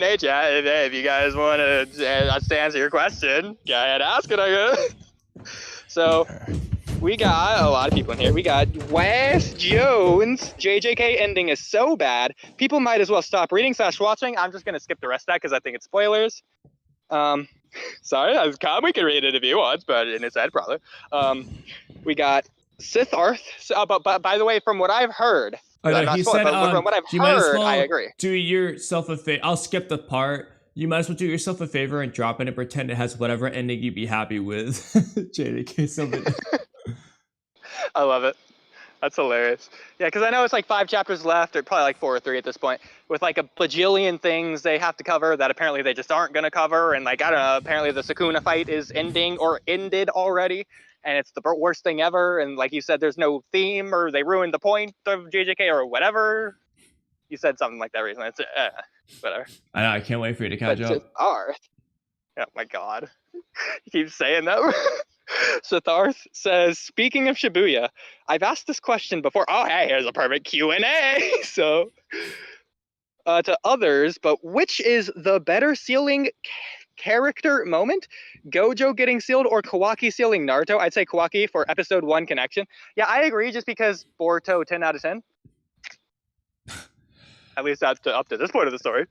chat. If you guys want to answer your question, go ahead, ask it. I guess. So we got a lot of people in here. We got Wes Jones. JJK ending is so bad, people might as well stop reading / watching. I'm just gonna skip the rest of that because I think it's spoilers. Sorry, we can read it if you want, but in his head probably. We got Sith Arth. But by the way, from what I've heard, from what I've heard, I agree. Do yourself a favor. I'll skip the part. You might as well do yourself a favor and drop it and pretend it has whatever ending you'd be happy with. JDK, something. I love it. That's hilarious. Yeah, because I know it's like 5 chapters left, or probably like 4 or 3 at this point, with like a bajillion things they have to cover that apparently they just aren't going to cover. And like, I don't know, apparently the Sukuna fight is ending or ended already. And it's the worst thing ever. And like you said, there's no theme, or they ruined the point of JJK or whatever. You said something like that recently. It's whatever. I know. I can't wait for you to catch up. Arth. Oh my god. You keep saying that. Sitharth says, speaking of Shibuya, I've asked this question before. Oh, hey, here's a perfect Q&A. So, to others, but which is the better sealing character moment? Gojo getting sealed or Kawaki sealing Naruto? I'd say Kawaki for episode 1 connection. Yeah, I agree, just because Boruto 10 out of 10. At least that's up to this point of the story.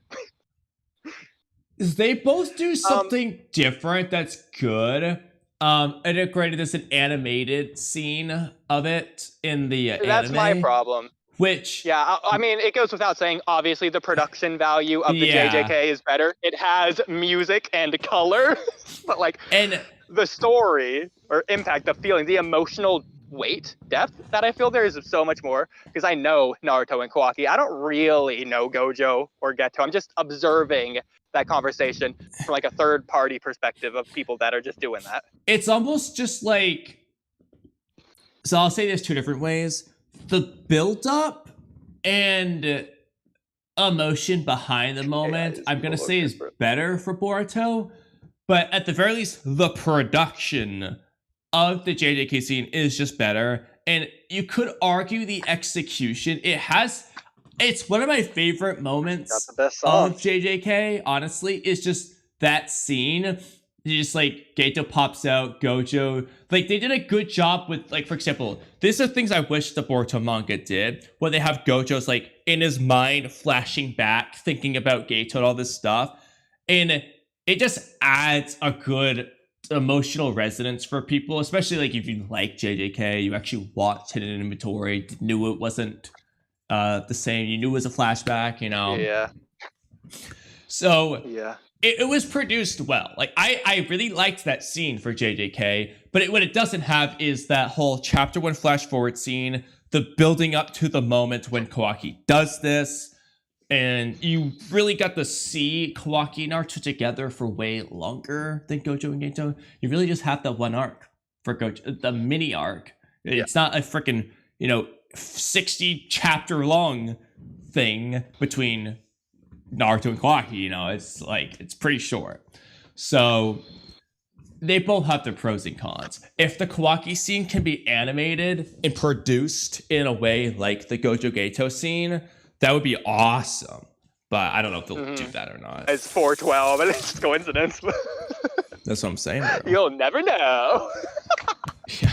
They both do something different that's good. And granted, there's an animated scene of it in the anime. That's my problem. Which... Yeah, I mean, it goes without saying, obviously, the production value of the JJK is better. It has music and color. But, like, the story, or impact, the feeling, the emotional weight, depth that I feel there is so much more. Because I know Naruto and Kawaki. I don't really know Gojo or Geto. I'm just observing that conversation from like a third party perspective of people that are just doing that. It's almost just like, so I'll say this 2 different ways. The build up and emotion behind the moment, I'm going to say is better for Boruto, but at the very least, the production of the JJK scene is just better. And you could argue the execution, it's one of my favorite moments of JJK, honestly, is just that scene. Just like Geto pops out, Gojo. Like they did a good job with, like, for example, these are things I wish the Boruto manga did, where they have Gojo's like in his mind flashing back, thinking about Geto and all this stuff. And it just adds a good emotional resonance for people, especially like if you like JJK, you actually watched Hidden Inventory, knew it wasn't the same, you knew it was a flashback, you know. Yeah. So yeah, it was produced well. Like I really liked that scene for JJK, but what it doesn't have is that whole chapter 1 flash forward scene, the building up to the moment when Kawaki does this, and you really got to see Kawaki and Naruto together for way longer than Gojo and Geto. You really just have that one arc for Gojo, the mini arc. It's not a freaking, 60 chapter long thing between Naruto and Kawaki, it's like, it's pretty short. So they both have their pros and cons. If the Kawaki scene can be animated and produced in a way like the Gojo Geto scene, that would be awesome. But I don't know if they'll do that or not. It's 412 and it's just coincidence. That's what I'm saying, bro. You'll never know. Yeah.